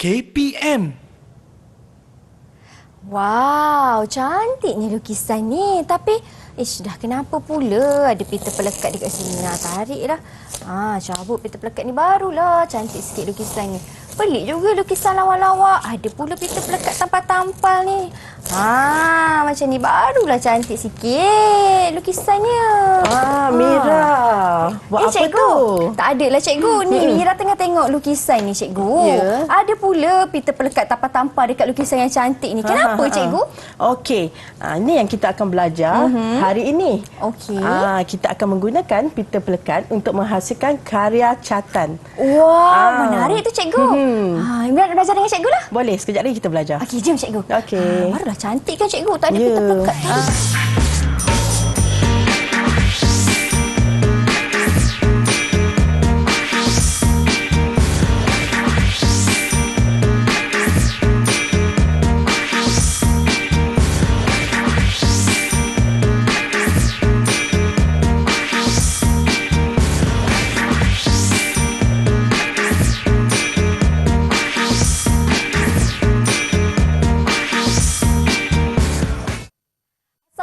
KPM. Wow, cantiknya lukisan ni. Tapi, dah kenapa pula ada pita pelekat dekat sini? Tariklah. Cabut pita pelekat ni barulah. Cantik sikit lukisan ni. Pelik juga lukisan lawa-lawa. Ada pula pita pelekat tampal-tampal ni. Macam ni barulah cantik sikit lukisannya. Mira. Buat apa cikgu. tu? Tak adalah cikgu. Ni Mira tengah tengok lukisan ni cikgu. Ya. Ada pula pita pelekat tampal-tampal dekat lukisan yang cantik ni. Kenapa cikgu? Okey. Ini yang kita akan belajar hari ini. Okey. Kita akan menggunakan pita pelekat untuk menghasilkan karya catan. Wah, menarik tu cikgu. Mira nak belajar dengan cikgu lah. Boleh, sekejap lagi kita belajar. Okey, jom cikgu. Okey. Barulah cantik kan cikgu. Tak ada pita pelekat tadi.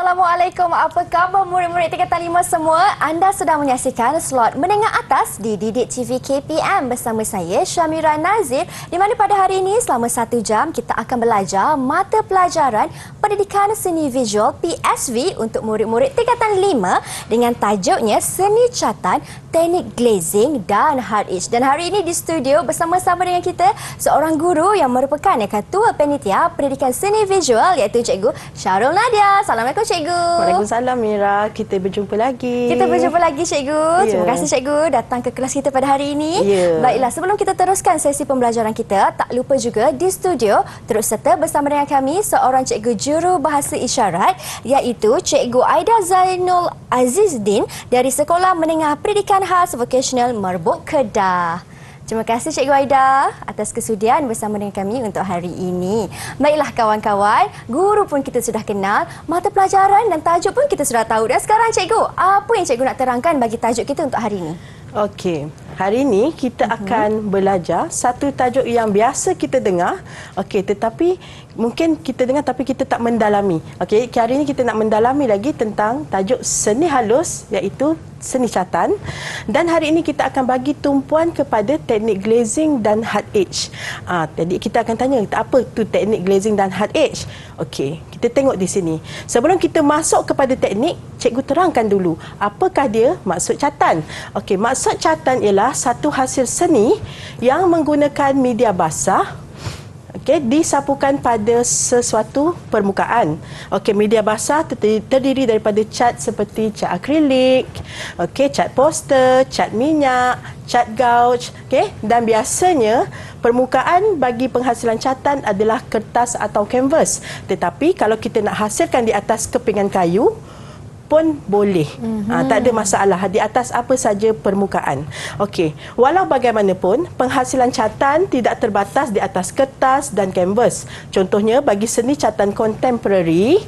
Assalamualaikum, apa khabar murid-murid tingkatan 5 semua? Anda sedang menyaksikan slot menengah atas di Didik TV KPM bersama saya Syamira Nazir, di mana pada hari ini selama 1 jam kita akan belajar mata pelajaran Pendidikan Seni Visual PSV untuk murid-murid tingkatan 5 dengan tajuknya Seni Catan, Teknik Glazing dan Hard Edge. Dan hari ini di studio bersama-sama dengan kita seorang guru yang merupakan Ketua Panitia Pendidikan Seni Visual iaitu Cikgu Syarul Nadia. Assalamualaikum Cikgu. Waalaikumsalam Mira. Kita berjumpa lagi. Kita berjumpa lagi Cikgu. Terima kasih Cikgu datang ke kelas kita pada hari ini. Baiklah, sebelum kita teruskan sesi pembelajaran kita, tak lupa juga di studio terus serta bersama dengan kami seorang Cikgu Juru Bahasa Isyarat iaitu Cikgu Aida Zainul Azizdin dari Sekolah Menengah Pendidikan Khas Vocational Merbuk Kedah. Terima kasih Cikgu Aida atas kesudian bersama dengan kami untuk hari ini. Baiklah kawan-kawan, guru pun kita sudah kenal, mata pelajaran dan tajuk pun kita sudah tahu. Dan sekarang Cikgu, apa yang Cikgu nak terangkan bagi tajuk kita untuk hari ini? Okey, hari ini kita akan belajar satu tajuk yang biasa kita dengar. Okey, tetapi mungkin kita dengar tapi kita tak mendalami. Okey, hari ini kita nak mendalami lagi tentang tajuk seni halus iaitu seni catan. Dan hari ini kita akan bagi tumpuan kepada teknik glazing dan hard edge. Tadi kita akan tanya apa tu teknik glazing dan hard edge. Okey, kita tengok di sini. Sebelum kita masuk kepada teknik, cikgu terangkan dulu apakah dia maksud catan. Okey, maksud catan ialah satu hasil seni yang menggunakan media basah disapukan pada sesuatu permukaan. Okey, media basah terdiri daripada cat seperti cat akrilik, cat poster, cat minyak, cat gouge, dan biasanya permukaan bagi penghasilan catan adalah kertas atau kanvas. Tetapi kalau kita nak hasilkan di atas kepingan kayu pun boleh. Tak ada masalah di atas apa saja permukaan. Okey, walau bagaimanapun penghasilan catan tidak terbatas di atas kertas dan kanvas. Contohnya bagi seni catan kontemporari,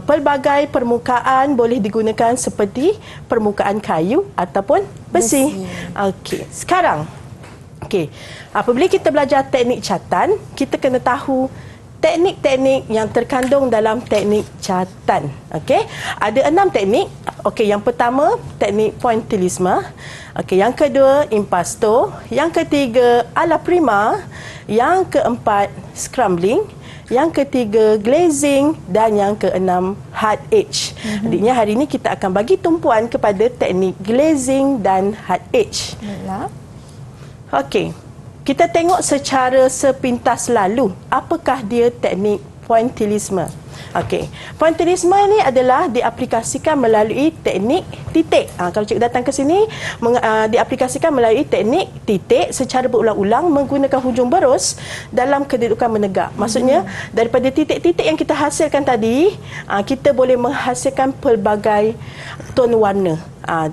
pelbagai permukaan boleh digunakan seperti permukaan kayu ataupun besi. Okey, sekarang apabila kita belajar teknik catan, kita kena tahu teknik-teknik yang terkandung dalam teknik catan. Okey, ada 6 teknik. Okey, yang pertama teknik pointillisme. Okey, yang kedua impasto, yang ketiga alla prima, yang keempat scrambling, yang ketiga glazing dan yang keenam hard edge. Jadinya hari ini kita akan bagi tumpuan kepada teknik glazing dan hard edge. Okey. Kita tengok secara sepintas lalu apakah dia teknik pointillisme. Okey, pointillisme ini adalah diaplikasikan melalui teknik titik. Kalau cikgu datang ke sini, diaplikasikan melalui teknik titik secara berulang-ulang menggunakan hujung berus dalam kedudukan menegak. Maksudnya, daripada titik-titik yang kita hasilkan tadi, kita boleh menghasilkan pelbagai ton warna.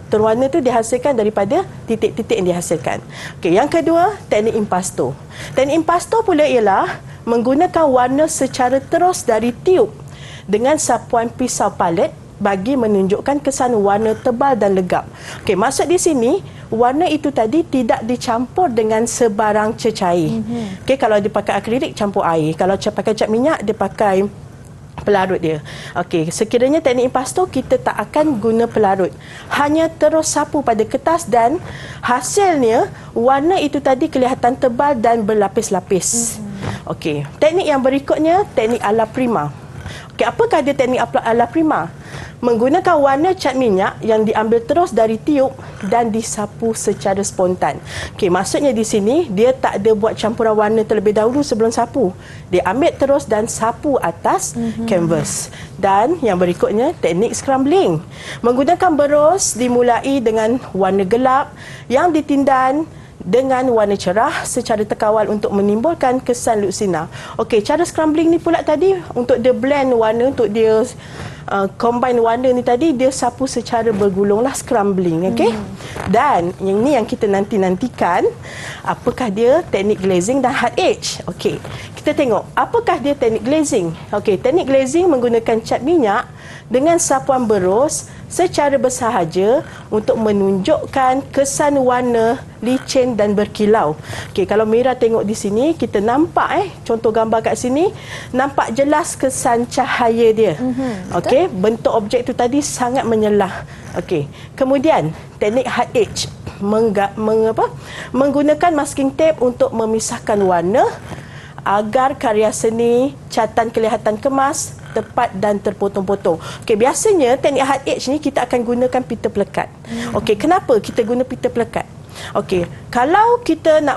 Ton warna itu dihasilkan daripada titik-titik yang dihasilkan. Okey, yang kedua, teknik impasto. Teknik impasto pula ialah menggunakan warna secara terus dari tiub dengan sapuan pisau palet bagi menunjukkan kesan warna tebal dan legap. Okey, maksud di sini warna itu tadi tidak dicampur dengan sebarang cecair. Okey, kalau dia pakai akrilik campur air, kalau pakai cat minyak dia pakai pelarut dia. Okey, sekiranya teknik impasto kita tak akan guna pelarut. Hanya terus sapu pada kertas dan hasilnya warna itu tadi kelihatan tebal dan berlapis-lapis. Okey, teknik yang berikutnya teknik ala prima. Okey, apakah dia teknik ala prima? Menggunakan warna cat minyak yang diambil terus dari tiup dan disapu secara spontan. Okey, maksudnya di sini dia tak ada buat campuran warna terlebih dahulu sebelum sapu. Dia ambil terus dan sapu atas kanvas. Dan yang berikutnya teknik scrambling. Menggunakan berus dimulai dengan warna gelap yang ditindan dengan warna cerah secara terkawal untuk menimbulkan kesan luksina. Okey, cara scrambling ni pula tadi untuk dia blend warna, untuk dia combine warna ni tadi, dia sapu secara bergulunglah, scrambling. Okey. Dan yang ni yang kita nantikan, apakah dia teknik glazing dan hard edge. Okey, kita tengok apakah dia teknik glazing. Okey, teknik glazing menggunakan cat minyak dengan sapuan berus secara bersahaja untuk menunjukkan kesan warna licin dan berkilau. Okey, kalau Mira tengok di sini, kita nampak contoh gambar kat sini, nampak jelas kesan cahaya dia. Okey, bentuk objek tu tadi sangat menyelah. Okey, kemudian teknik hard edge menggunakan masking tape untuk memisahkan warna agar karya seni catan kelihatan kemas, tepat dan terpotong-potong. Okey, biasanya teknik hard edge ni kita akan gunakan pita pelekat. Okey, kenapa kita guna pita pelekat? Okey, kalau kita nak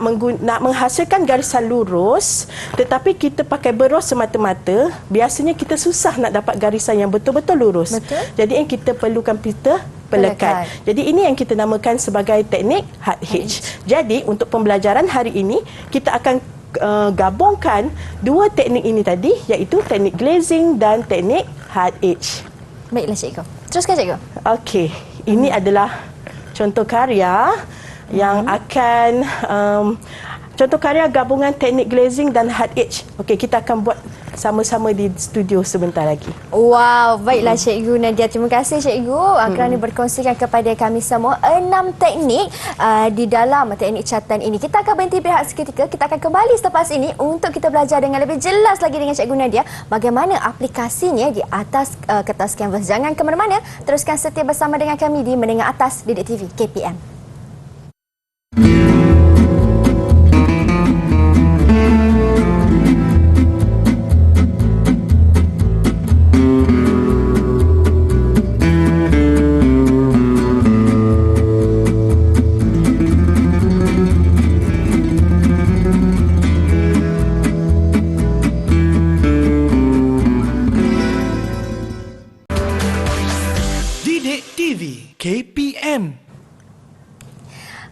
menghasilkan garisan lurus tetapi kita pakai berus semata-mata, biasanya kita susah nak dapat garisan yang betul-betul lurus. Betul. Jadi yang kita perlukan pita pelekat. Jadi ini yang kita namakan sebagai teknik hard edge. Jadi untuk pembelajaran hari ini kita akan gabungkan dua teknik ini tadi, iaitu teknik glazing dan teknik hard edge. Baiklah cikgu. Teruskan cikgu. Okey, ini adalah contoh karya yang akan contoh karya gabungan teknik glazing dan hard edge. Okey, kita akan buat sama-sama di studio sebentar lagi. Wow, baiklah Cikgu Nadia. Terima kasih Cikgu kerana berkongsikan kepada kami semua 6 teknik di dalam teknik catatan ini. Kita akan berhenti berehat seketika. Kita akan kembali selepas ini untuk kita belajar dengan lebih jelas lagi dengan Cikgu Nadia bagaimana aplikasinya di atas kertas kanvas. Jangan ke mana-mana. Teruskan setia bersama dengan kami di Menengah Atas Didik TV KPM. KPM.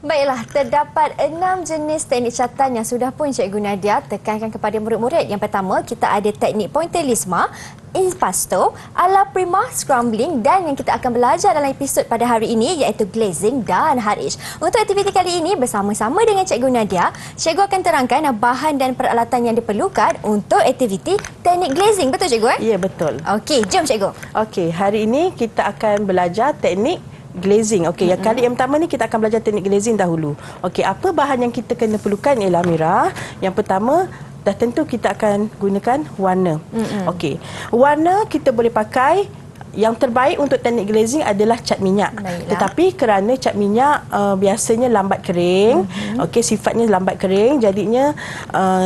Baiklah, terdapat 6 jenis teknik catatan yang sudah pun Cikgu Nadia tekankan kepada murid-murid. Yang pertama, kita ada teknik pointillisme, impasto, ala prima, scrambling dan yang kita akan belajar dalam episod pada hari ini iaitu glazing dan hard edge. Untuk aktiviti kali ini bersama-sama dengan Cikgu Nadia, Cikgu akan terangkan bahan dan peralatan yang diperlukan untuk aktiviti teknik glazing. Betul Cikgu? Ya, betul. Okey, jom Cikgu. Okey, hari ini kita akan belajar teknik glazing. Okey, yang kali yang pertama ni kita akan belajar teknik glazing dahulu. Okey, apa bahan yang kita kena perlukan ialah Mira. Yang pertama, dah tentu kita akan gunakan warna. Okey, warna kita boleh pakai, yang terbaik untuk teknik glazing adalah cat minyak. Baiklah. Tetapi kerana cat minyak biasanya lambat kering, okey, sifatnya lambat kering, jadinya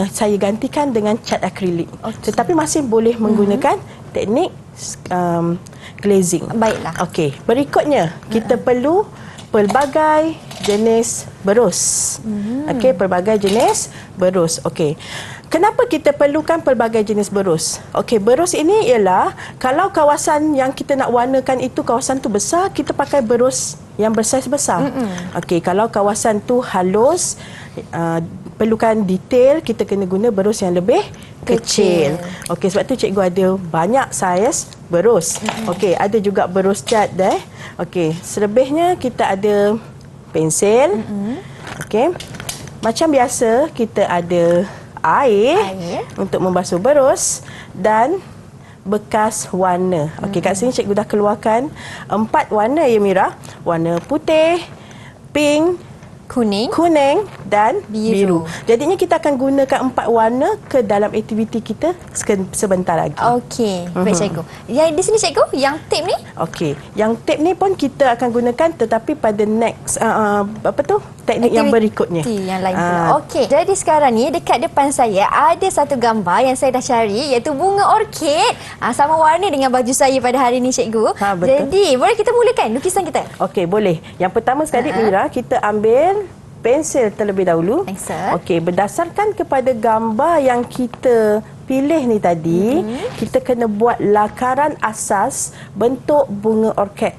saya gantikan dengan cat akrilik. Tetapi masih boleh menggunakan teknik glazing. Baiklah. Okey, berikutnya kita perlu pelbagai jenis berus. Okey, pelbagai jenis berus. Okey. Kenapa kita perlukan pelbagai jenis berus? Okey, berus ini ialah kalau kawasan yang kita nak warnakan itu kawasan tu besar, kita pakai berus yang bersaiz besar. Okey, kalau kawasan tu halus, perlukan detail, kita kena guna berus yang lebih kecil. Okey, sebab tu cikgu ada banyak saiz berus. Okey, ada juga berus cat dah. Okey, selebihnya kita ada pensil. Okey. Macam biasa kita ada air untuk membasuh berus dan bekas warna. Okey, kat sini cikgu dah keluarkan 4 warna ya Mira. Warna putih, pink, Kuning dan biru. Jadinya kita akan gunakan 4 warna ke dalam aktiviti kita sebentar lagi. Okey, baik cikgu. Yang di sini cikgu, yang tip ni? Okey, yang tip ni pun kita akan gunakan tetapi pada next teknik yang berikutnya. Yang lain pula. Okey. Jadi sekarang ni dekat depan saya ada satu gambar yang saya dah cari iaitu bunga orkid. Sama warna dengan baju saya pada hari ni cikgu. Betul. Jadi, boleh kita mulakan lukisan kita? Okey, boleh. Yang pertama sekali Mira, kita ambil pensel terlebih dahulu. Pensel. Okey, berdasarkan kepada gambar yang kita pilih ni tadi, kita kena buat lakaran asas bentuk bunga orkid.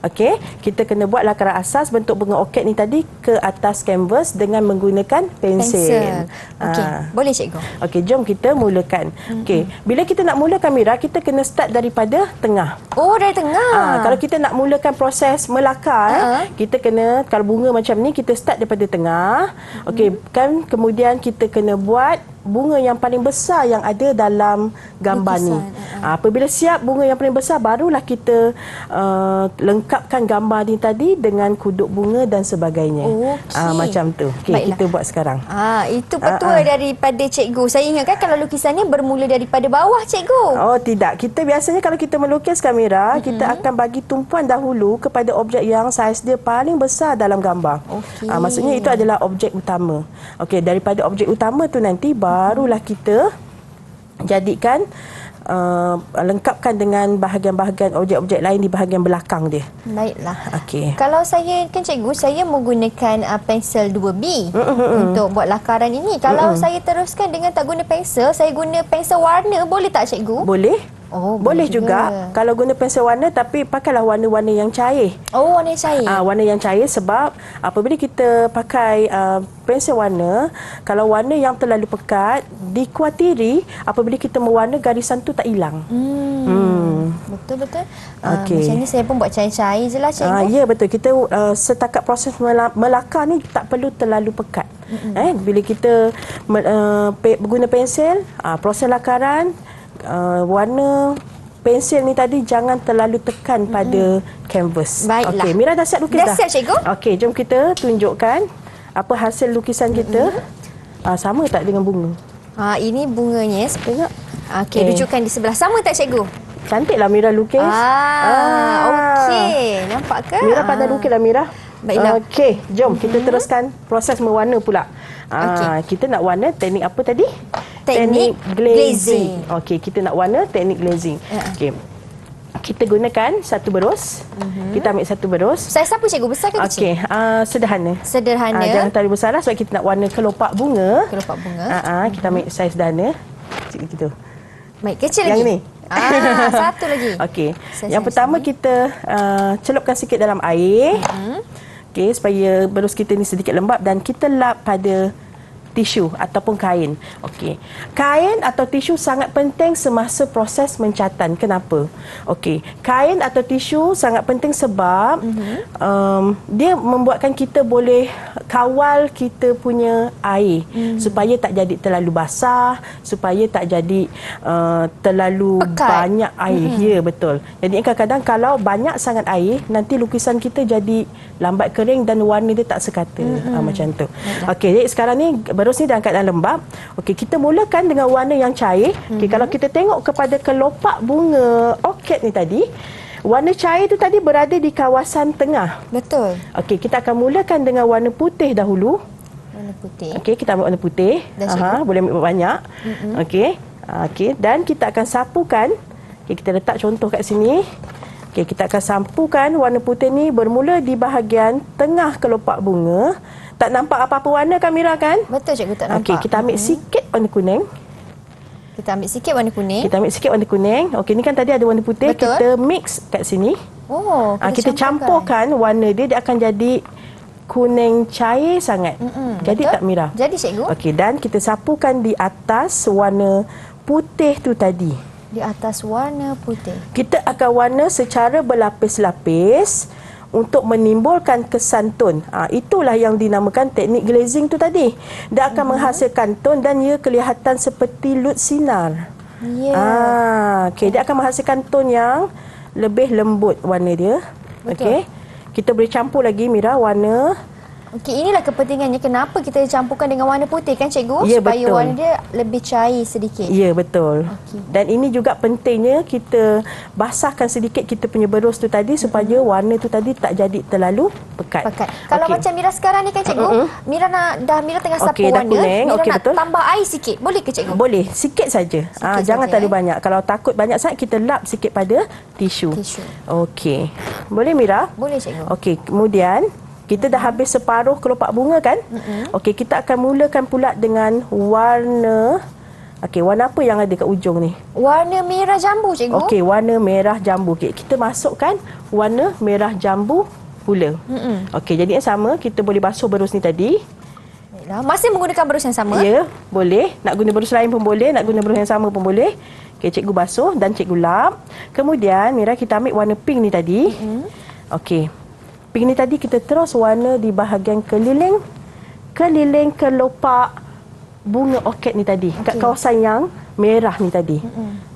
Okey, kita kena buat lakaran asas bentuk bunga orkid ni tadi ke atas kanvas dengan menggunakan pensel. Okey, boleh cikgu. Okey, jom kita mulakan. Okey, bila kita nak mulakan Mira, kita kena start daripada tengah. Oh, dari tengah. Kalau kita nak mulakan proses melakar, kita kena, kalau bunga macam ni, kita start daripada tengah. Okey, kan kemudian kita kena buat bunga yang paling besar yang ada dalam gambar ni. Apabila siap bunga yang paling besar, barulah kita lengkapkan gambar ni tadi dengan kuduk bunga dan sebagainya. Macam tu. Okey, kita buat sekarang. Itu petua daripada cikgu. Saya ingatkan kalau lukisan ni bermula daripada bawah cikgu. Oh, tidak. Kita biasanya kalau kita melukis kamera, kita akan bagi tumpuan dahulu kepada objek yang saiz dia paling besar dalam gambar. Maksudnya itu adalah objek utama. Okey, daripada objek utama tu nanti barulah kita jadikan lengkapkan dengan bahagian-bahagian objek-objek lain di bahagian belakang dia. Baiklah. Okey. Kalau saya kan cikgu, saya menggunakan pensel 2B untuk buat lakaran ini. Kalau saya teruskan dengan tak guna pensel, saya guna pensel warna, boleh tak cikgu? Boleh. Oh, boleh juga kalau guna pensel warna, tapi pakailah warna-warna yang cair. Oh, warna yang cair. Warna yang cair sebab apabila kita pakai pensel warna, kalau warna yang terlalu pekat, dikhawatiri apabila kita mewarna garisan tu tak hilang. Betul-betul. Macam ni saya pun buat cair-cair je lah cikgu. Ya, betul. Kita setakat proses melakar ni tak perlu terlalu pekat. Bila kita guna pensel, proses lakaran, warna pensel ni tadi jangan terlalu tekan pada kanvas. Baiklah. Okey, Mira dah siap lukis dah? Dah siap cikgu. Okey, jom kita tunjukkan apa hasil lukisan kita. Sama tak dengan bunga? Ini bunganya. Tengok. Okey, rujukan di sebelah. Sama tak cikgu? Cantiklah Mira lukis. Okey. Nampak ke? Mira pandai lukis lah Mira. Baiklah. Okey, jom kita teruskan proses mewarna pula. Kita nak warna teknik apa tadi? Teknik glazing. Okey, kita nak warna teknik glazing. Okey. Kita gunakan satu berus. Kita ambil satu berus. Saiz apa cikgu? Besar ke kecil? Okey, sederhana. Sederhana. Jangan terlalu besar lah sebab kita nak warna kelopak bunga. Kelopak bunga. Kita ambil saiz sederhana. Gitu. Baik, kecil yang lagi. Yang ni. Satu lagi. Okey. Yang pertama kita celupkan sikit dalam air. Okey, supaya berus kita ni sedikit lembap dan kita lap pada tisu ataupun kain. Okey. Kain atau tisu sangat penting semasa proses mencatan. Kenapa? Okey. Kain atau tisu sangat penting sebab dia membuatkan kita boleh kawal kita punya air supaya tak jadi terlalu basah, supaya tak jadi terlalu pekat. Banyak air. Ya, betul. Jadi kadang-kadang kalau banyak sangat air, nanti lukisan kita jadi lambat kering dan warna dia tak sekata. Macam tu. Okey, jadi sekarang ni berus ni dalam keadaan lembap. Okey, kita mulakan dengan warna yang cair. Okey, kalau kita tengok kepada kelopak bunga orkid ni tadi, warna cair tu tadi berada di kawasan tengah. Betul. Okey, kita akan mulakan dengan warna putih dahulu. Warna putih. Okey, kita ambil warna putih. Boleh ambil banyak. Okey. Okey, dan kita akan sapukan. Okey, kita letak contoh kat sini. Okey, kita akan sapukan warna putih ni bermula di bahagian tengah kelopak bunga. Tak nampak apa-apa warna kan Mira kan? Betul cikgu, tak nampak. Okey, kita ambil sikit warna kuning. Kita ambil sikit warna kuning. Kita ambil sikit warna kuning. Okey, ni kan tadi ada warna putih. Betul. Kita mix kat sini. Oh, kita campurkan warna dia akan jadi kuning cair sangat. Jadi betul? tak Mira? Jadi cikgu. Okey, dan kita sapukan di atas warna putih tu tadi. Di atas warna putih. Kita akan warna secara berlapis-lapis untuk menimbulkan kesan tone. Itulah yang dinamakan teknik glazing tu tadi. Dia akan menghasilkan tone dan ia kelihatan seperti lut sinar. Ya. Okey, dia akan menghasilkan tone yang lebih lembut warna dia. Okey. Kita boleh campur lagi Mira warna. Okey, inilah kepentingannya kenapa kita campurkan dengan warna putih kan cikgu? Ya, supaya betul. warna dia lebih cair sedikit. Ya, betul. Okey. Dan ini juga pentingnya kita basahkan sedikit kita punya berus tu tadi supaya warna tu tadi tak jadi terlalu pekat. Kalau macam Mira sekarang ni kan cikgu, Mira tengah sapu Okey, dah warna, kuning. Mira Okey, nak betul. tambah air sikit. Boleh ke cikgu? Boleh, sikit saja. Jangan terlalu banyak. Kalau takut banyak sangat, kita lap sikit pada tisu. Okey. Boleh Mira? Boleh cikgu. Okey, kemudian kita dah habis separuh kelopak bunga kan? Okey, kita akan mulakan pula dengan warna. Okey, warna apa yang ada kat ujung ni? Warna merah jambu cikgu. Okey, warna merah jambu. Okey, kita masukkan warna merah jambu pula. Okey, jadi yang sama, kita boleh basuh berus ni tadi. Baiklah, masih menggunakan berus yang sama? Ya, boleh. Nak guna berus lain pun boleh, nak guna berus yang sama pun boleh. Okey, cikgu basuh dan cikgu lap. Kemudian, Mira, kita ambil warna pink ni tadi. Okey. Pink ni tadi kita terus warna di bahagian keliling kelopak bunga orkid ni tadi. Kat kawasan yang merah ni tadi.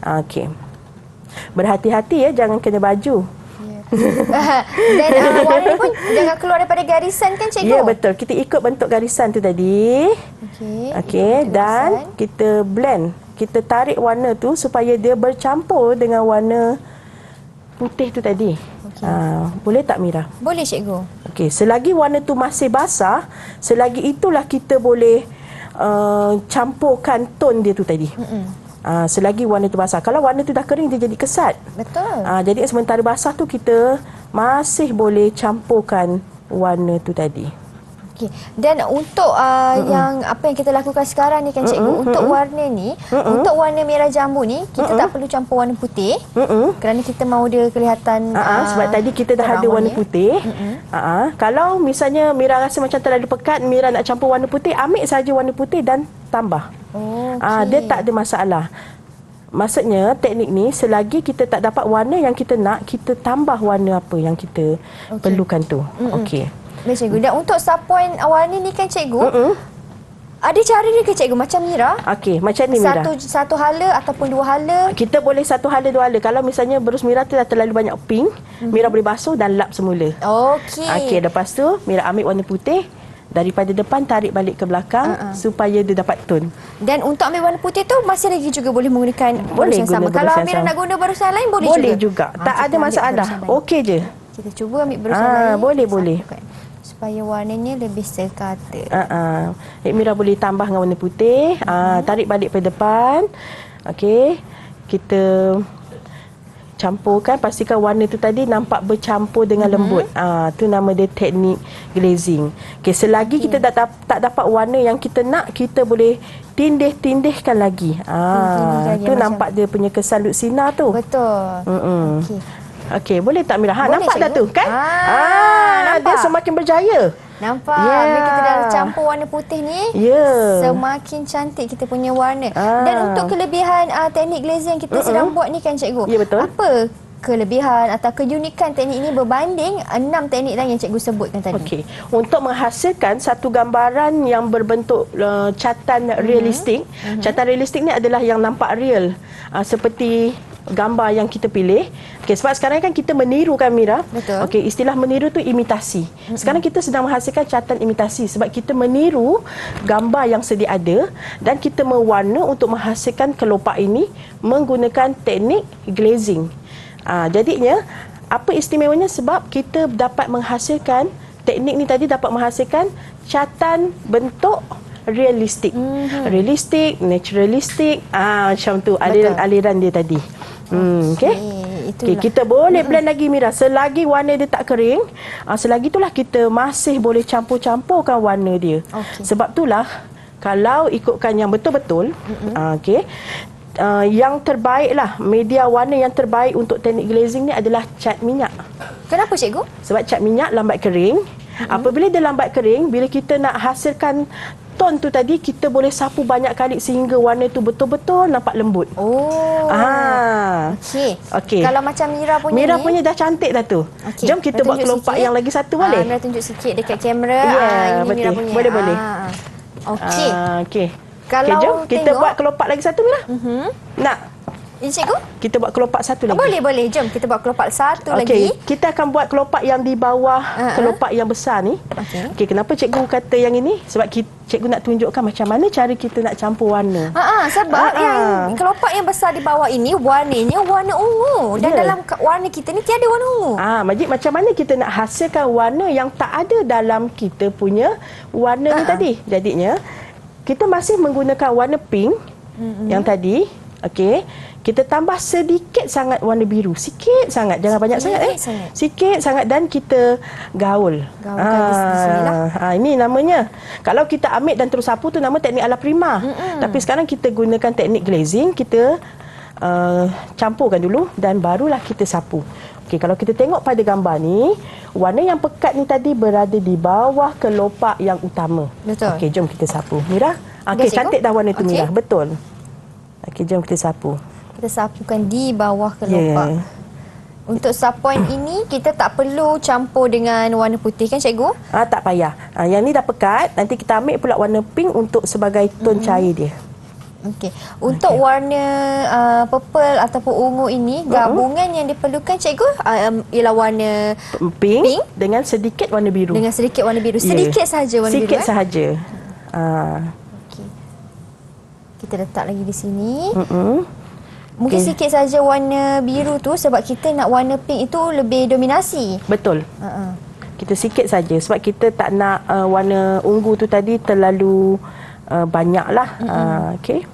Okey. Berhati-hati ya, jangan kena baju. Dan warna ni pun jangan keluar daripada garisan kan cikgu? Ya, betul. Kita ikut bentuk garisan tu tadi. Okey, dan kita blend. Kita tarik warna tu supaya dia bercampur dengan warna putih tu tadi. Boleh tak Mira? Boleh cikgu. Okey, selagi warna tu masih basah, selagi itulah kita boleh campurkan tone dia tu tadi. Selagi warna tu basah. Kalau warna tu dah kering, dia jadi kesat. Betul. Jadi sementara basah tu kita masih boleh campurkan warna tu tadi. Okey. Dan untuk yang apa yang kita lakukan sekarang ni kan cikgu, untuk warna ni, untuk warna merah jambu ni, kita tak perlu campur warna putih. Kerana kita mahu dia kelihatan sebab tadi kita dah ada warna putih. Kalau misalnya Mira rasa macam terlalu pekat, Mira nak campur warna putih, ambil saja warna putih dan tambah. Dia tak ada masalah. Maksudnya teknik ni selagi kita tak dapat warna yang kita nak, kita tambah warna apa yang kita perlukan tu. Okey. Baik cikgu. Dan untuk sapuan warna ni kan cikgu, ada cara dia ke cikgu macam Mira? Okey, macam ni Mira. Satu hala ataupun dua hala? Kita boleh satu hala, dua hala. Kalau misalnya berus Mira tu dah terlalu banyak pink, Mira boleh basuh dan lap semula. Okey, lepas tu Mira ambil warna putih. Daripada depan tarik balik ke belakang supaya dia dapat tone. Dan untuk ambil warna putih tu masih lagi juga boleh menggunakan berus yang sama. Kalau Mira nak guna berus yang lain boleh juga. Tak ada masalah. Okey je. Kita cuba ambil berus yang lain. Boleh. Supaya warnanya lebih sekata. Mira boleh tambah dengan warna putih. Tarik balik ke depan. Okey. Kita campurkan, pastikan warna tu tadi nampak bercampur dengan lembut. Tu nama dia teknik glazing. Okey, selagi kita tak dapat warna yang kita nak, kita boleh tindih-tindihkan lagi. Tu nampak dia punya kesan lutsina tu. Betul. Okey, boleh tak Mira? Nampak dah tu kan? Nampak. Dia semakin berjaya. Nampak? Bila kita dah campur warna putih ni, semakin cantik kita punya warna. Dan untuk kelebihan teknik glazing yang kita sedang buat ni kan cikgu, apa kelebihan atau keunikan teknik ini berbanding 6 teknik lain yang cikgu sebutkan tadi? Okey, untuk menghasilkan satu gambaran yang berbentuk catatan realistik, catatan realistik ni adalah yang nampak real, seperti gambar yang kita pilih. Okey, sebab sekarang kan kita meniru kan Mira? Betul. Okey, istilah meniru tu imitasi. Sekarang kita sedang menghasilkan catatan imitasi sebab kita meniru gambar yang sedia ada dan kita mewarna untuk menghasilkan kelopak ini menggunakan teknik glazing. Jadinya apa istimewanya sebab kita dapat menghasilkan teknik ni tadi dapat menghasilkan catatan bentuk realistik. Realistik, naturalistik, macam tu aliran dia tadi. Okey. Kita boleh blend lagi Mira selagi warna dia tak kering. Selagi itulah kita masih boleh campur-campurkan warna dia. Sebab itulah kalau ikutkan yang betul-betul, okey. Yang terbaik lah, media warna yang terbaik untuk teknik glazing ni adalah cat minyak. Kenapa cikgu? Sebab cat minyak lambat kering. Apabila dia lambat kering, bila kita nak hasilkan tone tu tadi, kita boleh sapu banyak kali sehingga warna tu betul-betul nampak lembut. Okey. Kalau macam Mira punya dah cantik dah tu. Jom kita buat kelopak yang lagi satu boleh? Mira tunjuk sikit dekat kamera. Ini Mira punya. Boleh. Okey. Kalau jom kita buat kelopak lagi satu Mira. Nak? Ini cikgu? Kita buat kelopak satu lagi. Boleh. Jom kita buat kelopak satu lagi. Kita akan buat kelopak yang di bawah kelopak yang besar ni. Okey, kenapa cikgu kata yang ini? Sebab cikgu nak tunjukkan macam mana cara kita nak campur warna. Sebab yang kelopak yang besar di bawah ini warnanya warna ungu. Dan dalam warna kita ni tiada warna ungu. Majid, macam mana kita nak hasilkan warna yang tak ada dalam kita punya warna ni tadi? Jadinya kita masih menggunakan warna pink yang tadi. Okey, kita tambah sedikit sangat warna biru. Sikit sangat, jangan banyak sangat. Sikit sangat dan kita gaul. Ini namanya. Kalau kita ambil dan terus sapu tu nama teknik ala prima. Tapi sekarang kita gunakan teknik glazing. Kita campurkan dulu dan barulah kita sapu. Okey, kalau kita tengok pada gambar ni, warna yang pekat ni tadi berada di bawah kelopak yang utama. Betul. Okey, jom kita sapu. Mira, okey, cantik dah warna tu Mira. Betul. Okey, jom kita sapu. Kita sapukan di bawah kelopak. Untuk sapuan ini kita tak perlu campur dengan warna putih kan cikgu? Tak payah. Yang ni dah pekat, nanti kita ambil pula warna pink untuk sebagai ton cair dia. Okey. Untuk warna purple ataupun ungu ini, gabungan yang diperlukan cikgu ialah warna pink dengan sedikit warna biru. Sedikit sahaja warna biru. Sedikit sahaja. Kita letak lagi di sini. Mungkin sikit saja warna biru tu sebab kita nak warna pink itu lebih dominasi. Betul. Kita sikit saja sebab kita tak nak warna ungu tu tadi terlalu banyaklah. Okey.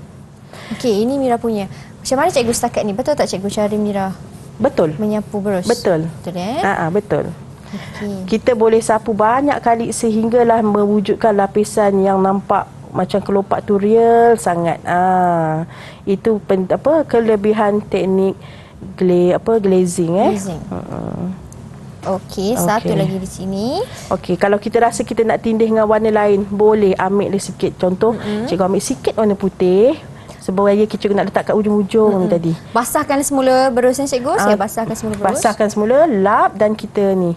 Ini Mira punya. Macam mana cikgu setakat ni? Betul tak cikgu cara Mira? Betul. Menyapu berus. Betul. Betul betul. Kita boleh sapu banyak kali sehinggalah mewujudkan lapisan yang nampak macam kelopak tu real sangat. Itu kelebihan teknik glazing. Okey, satu lagi di sini. Okey, kalau kita rasa kita nak tindih dengan warna lain, boleh ambil sikit. Contoh, cikgu ambil sikit warna putih. Sebaya cikgu nak letak kat ujung-ujung ni tadi. Basahkan semula berusnya cikgu. Saya basahkan semula berus. Basahkan semula, lap dan kita ni.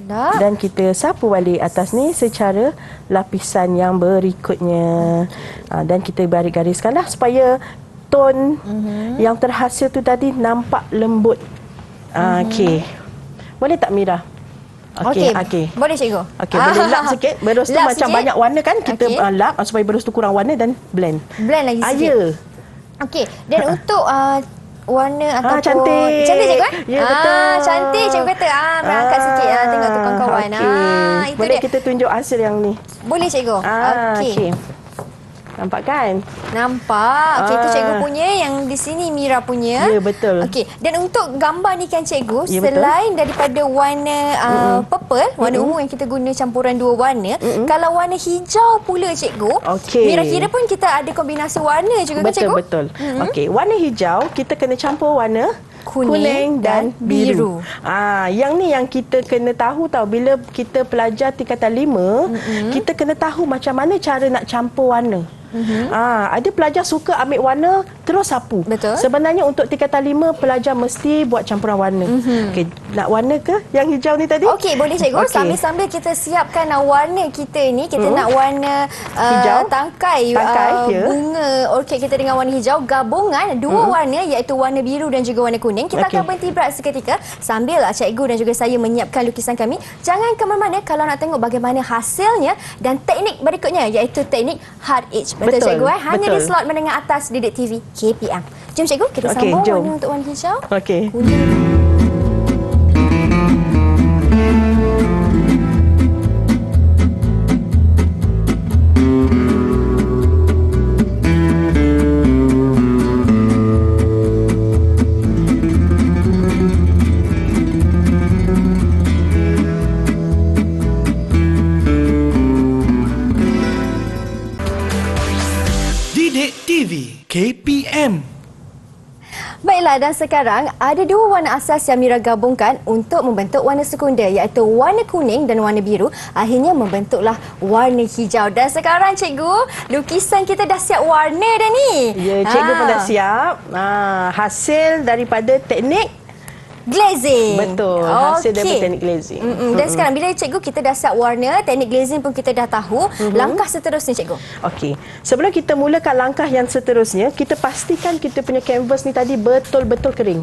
Dan kita sapu balik atas ni secara lapisan yang berikutnya. Dan kita garis-gariskanlah supaya ton yang terhasil tu tadi nampak lembut. Okey. Boleh tak Mira? Okey. Boleh cikgu. Okey, boleh lap sikit. Berus tu macam banyak warna kan? Kita lap supaya berus tu kurang warna dan blend. Blend lagi sikit. Okey. Dan untuk warna ataupun cantik cikgu Ya, betul. Cantik cikgu kata. Merangkat sikit tengok tu kawan-kawan. Itu boleh dia. Kita tunjuk hasil yang ni. Boleh cikgu. Okey. Nampak kan? Nampak. Okey, itu cikgu punya, yang di sini Mira punya. Ya, betul. Okey, dan untuk gambar ni kan cikgu, selain daripada warna purple, warna ungu yang kita guna campuran dua warna, kalau warna hijau pula cikgu, Mira kira pun kita ada kombinasi warna juga kan cikgu? Betul. Okey, warna hijau kita kena campur warna kuning dan biru. Yang ni yang kita kena tahu bila kita pelajar tingkatan 5, kita kena tahu macam mana cara nak campur warna. Ada pelajar suka ambil warna terus sapu. Betul. Sebenarnya untuk tingkatan 5 pelajar mesti buat campuran warna. Okey, nak warna ke yang hijau ni tadi? Okey, boleh cikgu. Sambil-sambil kita siapkan warna kita ni, kita nak warna hijau, tangkai bunga orkid kita dengan warna hijau, gabungan dua warna iaitu warna biru dan juga warna kuning. Kita akan berhenti berehat seketika sambil cikgu dan juga saya menyiapkan lukisan kami. Jangan ke mana-mana kalau nak tengok bagaimana hasilnya dan teknik berikutnya iaitu teknik hard edge. Betul cikgu hanya di slot menengah atas Didik TV KPM. Jom cikgu, kita sambung warna untuk warna hijau. Okey. KPM. Baiklah, dan sekarang ada dua warna asas yang Mira gabungkan untuk membentuk warna sekunder iaitu warna kuning dan warna biru. Akhirnya membentuklah warna hijau. Dan sekarang cikgu, lukisan kita dah siap warna dah ni. Ya, cikgu pun dah siap. Hasil daripada teknik glazing. Betul. Hasil daripada teknik glazing. Dan sekarang bila cikgu kita dah siap warna, teknik glazing pun kita dah tahu, langkah seterusnya cikgu. Okey. Sebelum kita mulakan langkah yang seterusnya, kita pastikan kita punya canvas ni tadi betul-betul kering.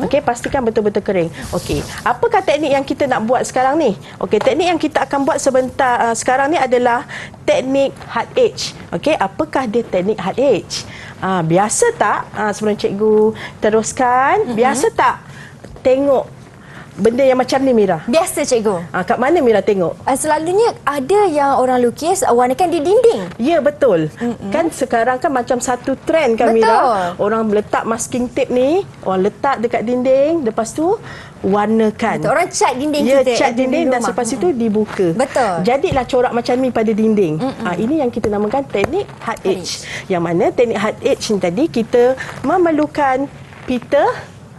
Okey, pastikan betul-betul kering. Okey. Apakah teknik yang kita nak buat sekarang ni? Okey, teknik yang kita akan buat sebentar sekarang ni adalah teknik hard edge. Okey, apakah dia teknik hard edge? Biasa tak? Sebelum cikgu teruskan, biasa tak tengok benda yang macam ni, Mira? Biasa cikgu. Kat mana Mira tengok? Selalunya ada yang orang lukis warnakan di dinding. Ya, betul. Kan sekarang kan macam satu trend kan, Betul. Mira? Orang letak masking tape ni, orang letak dekat dinding, lepas tu warnakan. Betul. Orang cat dinding ya, kita. cat dinding dan selepas itu dibuka. Betul. Jadilah corak macam ni pada dinding. Ini yang kita namakan teknik hard edge. Yang mana teknik hard edge ni tadi kita memerlukan pita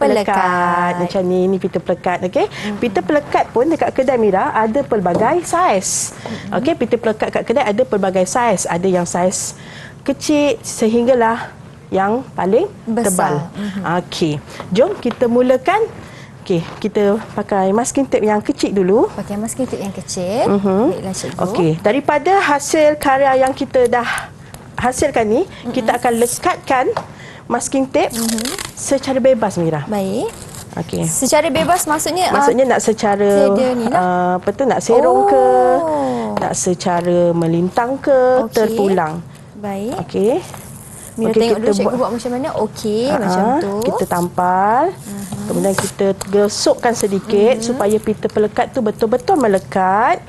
pelekat macam ni pita pelekat. Okey, pita pelekat pun dekat kedai Mira ada pelbagai saiz. Okey, pita pelekat kat kedai ada pelbagai saiz. Ada yang saiz kecil sehinggalah yang paling besar. tebal. Okey, jom kita mulakan. Okey, kita pakai masking tape yang kecil dulu. Pakai masking tape yang kecil. Baiklah cikgu. Okey, daripada hasil karya yang kita dah hasilkan ni, kita akan lekatkan masking tape secara bebas, Mira. Baik. Okey. Secara bebas maksudnya Nak secara apa tu, nak serong ke, nak secara melintang ke, terpulang. Baik. Okey. Mira tengok dulu cikgu buat macam mana. Okey, macam tu. Kita tampal. Kemudian kita gosokkan sedikit supaya pita pelekat tu betul-betul melekat.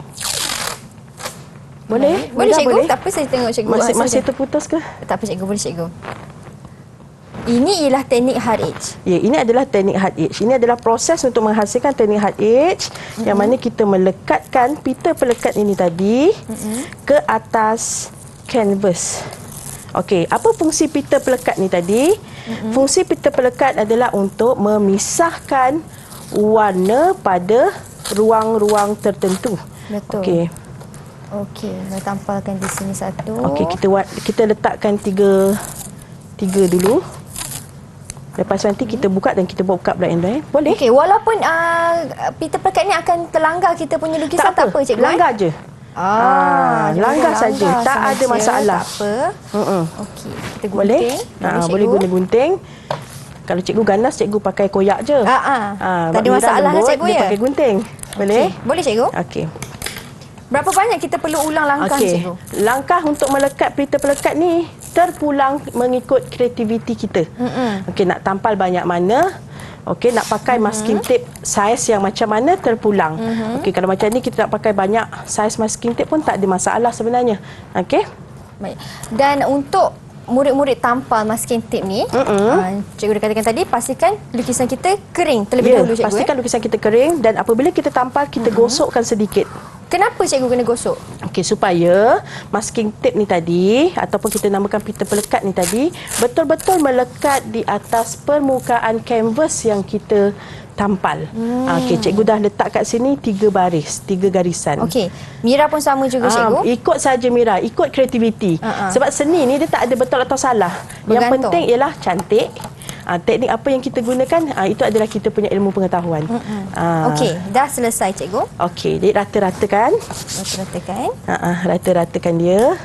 Boleh? Boleh cikgu? Boleh. Tak apa, saya tengok cikgu. Masih terputus ke? Tak apa cikgu, boleh cikgu. Ini ialah teknik hard edge. Ya, ini adalah teknik hard edge. Ini adalah proses untuk menghasilkan teknik hard edge yang mana kita melekatkan pita pelekat ini tadi ke atas kanvas. Okey, apa fungsi pita pelekat ni tadi? Fungsi pita pelekat adalah untuk memisahkan warna pada ruang-ruang tertentu. Betul. Okey. Okey, saya tampalkan di sini satu. Okey, kita letakkan tiga dulu. Lepas nanti kita buka dan kita buka pula yang lain. Boleh? Okey, walaupun pita pelekat ni akan terlanggar kita punya lukisan, tak apa cikgu? Langgar je. Langgar saja, tak ada masalah. Tak apa. Okey, kita gunting. Boleh? Boleh guna gunting. Kalau cikgu ganas, cikgu pakai koyak je. Tak ada masalah lah cikgu, dia pakai gunting. Boleh? Okay. Boleh cikgu? Okey. Berapa banyak kita perlu ulang langkah cikgu? Langkah untuk melekat pita pelekat ni terpulang mengikut kreativiti kita. Okey, nak tampal banyak mana? Okey, nak pakai masking tape saiz yang macam mana, terpulang. Okey, kalau macam ni kita nak pakai banyak saiz masking tape pun tak ada masalah sebenarnya. Okey. Baik. Dan untuk murid-murid tampal masking tape ni, cikgu dah katakan tadi, pastikan lukisan kita kering terlebih dahulu cikgu. Pastikan lukisan kita kering dan apabila kita tampal, kita gosokkan sedikit. Kenapa cikgu kena gosok? Okey, supaya masking tape ni tadi ataupun kita namakan pita pelekat ni tadi betul-betul melekat di atas permukaan kanvas yang kita tampal. Okey, cikgu dah letak kat sini 3 baris, 3 garisan. Okey, Mira pun sama juga cikgu. Ikut saja Mira, ikut kreativiti. Sebab seni ni dia tak ada betul atau salah. Yang penting ialah cantik. Teknik apa yang kita gunakan, itu adalah kita punya ilmu pengetahuan. Okey, dah selesai cikgu. Okey, jadi rata-ratakan. Rata-ratakan. Rata-ratakan dia.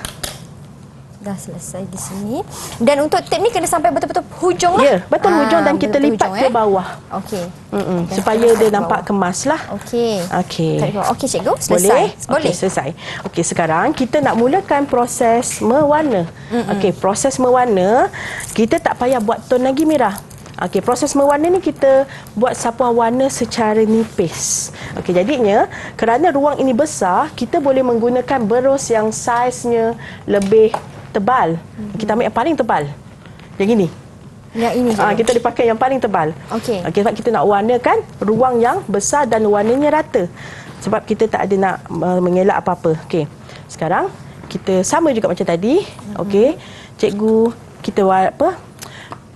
Dah selesai di sini. Dan untuk tip ni kena sampai betul-betul hujung lah. Ya, betul hujung dan kita lipat ke bawah. Okey. Supaya dia nampak kemas lah. Okey. Okey. Okey cikgu, selesai. Boleh? Okey, selesai. Okey, sekarang kita nak mulakan proses mewarna. Okey, proses mewarna, kita tak payah buat tone lagi, Mira. Okey, proses mewarna ni kita buat sapuan warna secara nipis. Okey, jadinya kerana ruang ini besar, kita boleh menggunakan berus yang saiznya lebih tebal. Kita ambil yang paling tebal. Yang ini. Yang ini. Kita dipakai yang paling tebal. Okey. Okey, sebab kita nak warnakan ruang yang besar dan warnanya rata. Sebab kita tak ada nak mengelak apa-apa. Okey. Sekarang kita sama juga macam tadi. Okey. Cikgu kita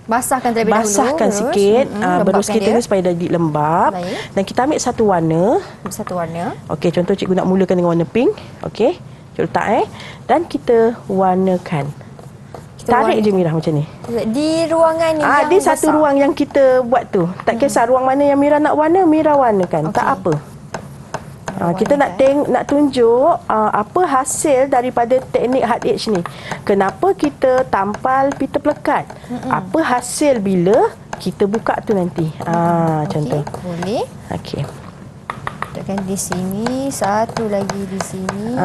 basahkan terlebih dahulu. Basahkan sikit berus kita ni supaya jadi lembab. Baik. Dan kita ambil satu warna. Satu warna. Okey, contoh cikgu nak mulakan dengan warna pink. Okey. Cikgu letak dan kita warnakan. Tarik je Mira macam ni. Di ruangan ni yang Ada satu besar. ruang yang kita buat tu. Tak kisah ruang mana yang Mira nak warna, Mira warnakan. Tak apa. Kita nak tunjuk apa hasil daripada teknik hard edge ni. Kenapa kita tampal pita pelekat? Apa hasil bila kita buka tu nanti. Macam tu. Boleh. Okey. Letakkan di sini, satu lagi di sini.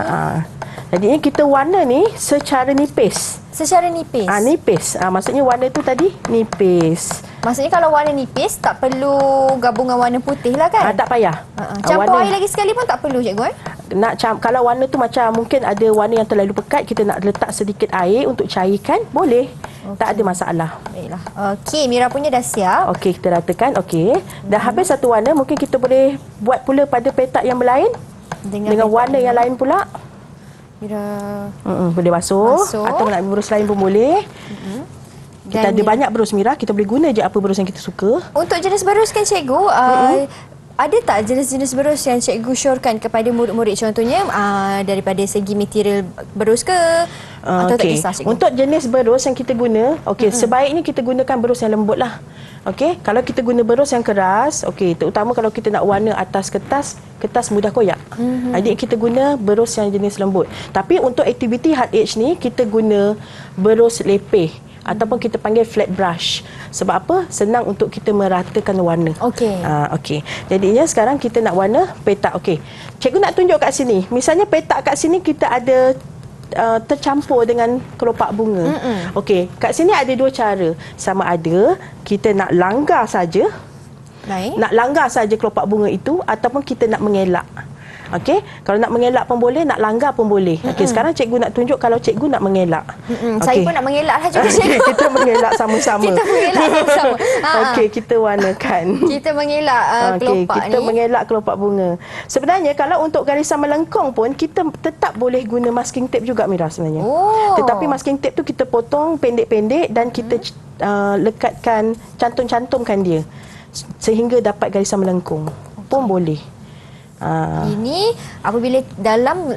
Jadi kita warna ni secara nipis. Secara nipis. Nipis. Maksudnya warna tu tadi nipis. Maksudnya kalau warna nipis tak perlu gabungan warna putih lah kan? Tak payah. Campur air lagi sekali pun tak perlu cikgu Kalau warna tu macam mungkin ada warna yang terlalu pekat, kita nak letak sedikit air untuk cairkan, boleh. Tak ada masalah. Baiklah. Okey, Mira punya dah siap. Okey, kita ratakan. Okey. Dah habis satu warna, mungkin kita boleh buat pula pada petak yang berlain dengan warna yang lain pula. Mira boleh basuh atau nak berus lain pun boleh. Kita ada banyak berus Mira, kita boleh guna je apa berus yang kita suka. Untuk jenis berus kan cikgu, ada tak jenis-jenis berus yang cikgu syorkan kepada murid-murid, contohnya daripada segi material berus ke atau tak kisah cikgu? Untuk jenis berus yang kita guna, sebaiknya kita gunakan berus yang lembut lah. Okey, kalau kita guna berus yang keras, terutama kalau kita nak warna atas kertas mudah koyak. Jadi kita guna berus yang jenis lembut. Tapi untuk aktiviti hard edge ni kita guna berus lepeh ataupun kita panggil flat brush. Sebab apa? Senang untuk kita meratakan warna. Okey. Jadinya sekarang kita nak warna petak. Okey. Cikgu nak tunjuk kat sini. Misalnya petak kat sini kita ada tercampur dengan kelopak bunga. Okey, kat sini ada dua cara. Sama ada kita nak langgar saja. Nak langgar saja kelopak bunga itu ataupun kita nak mengelak. Okey, kalau nak mengelak pun boleh, nak langgar pun boleh. Okey, sekarang cikgu nak tunjuk kalau cikgu nak mengelak. Saya pun nak mengelak lah juga cikgu. Kita mengelak sama-sama. Kita mengelak sama-sama. Okey, kita warnakan. Kita mengelak kelopak kita mengelak kelopak bunga. Sebenarnya kalau untuk garisan melengkung pun kita tetap boleh guna masking tape juga Mira sebenarnya. Tetapi masking tape tu kita potong pendek-pendek dan kita lekatkan, cantum-cantumkan dia sehingga dapat garisan melengkung pun boleh. Ini apabila dalam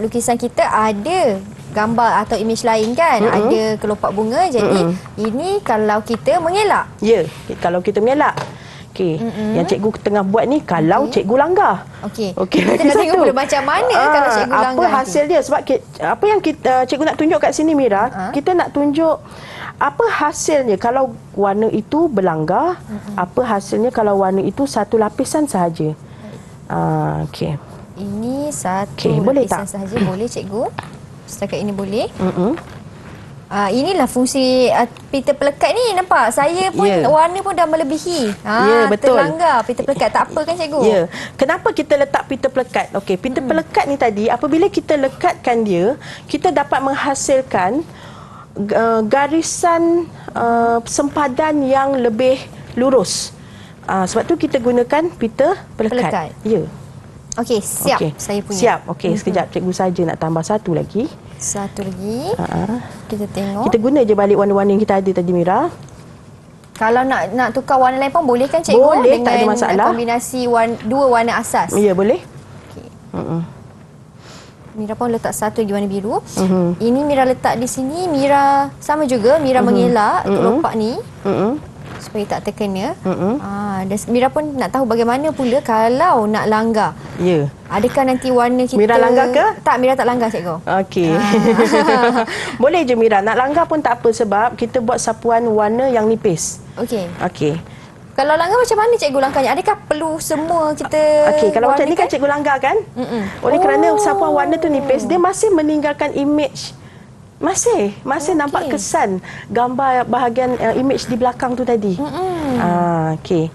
lukisan kita ada gambar atau imej lain kan, ada kelopak bunga, jadi ini kalau kita mengelak. Ya, kalau kita mengelak. Okey, yang cikgu tengah buat ni kalau cikgu langgar. Okey. Kita nak tengok pula macam mana kalau cikgu langgar. Apa hasil dia? Sebab apa yang cikgu nak tunjuk kat sini Mira, kita nak tunjuk apa hasilnya kalau warna itu berlanggar, apa hasilnya kalau warna itu satu lapisan sahaja. Okey. Ini satu lapisan sahaja boleh cikgu? Setakat ini boleh? Inilah fungsi pita pelekat ni, nampak? Saya pun warna pun dah melebihi. Betul. Terlanggar pita pelekat. Tak apa kan cikgu? Ya. Kenapa kita letak pita pelekat? Okey, pita pelekat ni tadi apabila kita lekatkan dia, kita dapat menghasilkan garisan sempadan yang lebih lurus. Sebab tu kita gunakan pita pelekat. Ya. Okey, siap. Saya punya. Siap. Okey, sekejap cikgu saja nak tambah satu lagi. Satu lagi. Kita tengok. Kita guna je balik warna-warna yang kita ada tadi Mira. Kalau nak tukar warna lain pun boleh kan cikgu? Boleh, dengan tak ada masalah. Kombinasi dua warna asas. Ya, boleh. Okey. Mira pun letak satu lagi warna biru. Ini Mira letak di sini. Mira sama juga. Mira mengelak kelopak ni. Supaya tak terkena. Dan Mira pun nak tahu bagaimana pula kalau nak langgar. Ya. Adakah nanti warna kita... Mira langgar ke? Tak, Mira tak langgar cikgu. Okey. Boleh je Mira. Nak langgar pun tak apa sebab kita buat sapuan warna yang nipis. Okey. Kalau langgar macam mana cikgu langkahnya? Adakah perlu semua kita Okey, kalau macam ni kan cikgu langgar kan? Oleh kerana sapuan warna tu nipis, dia masih meninggalkan imej. Masih nampak kesan gambar bahagian imej di belakang tu tadi. Okey.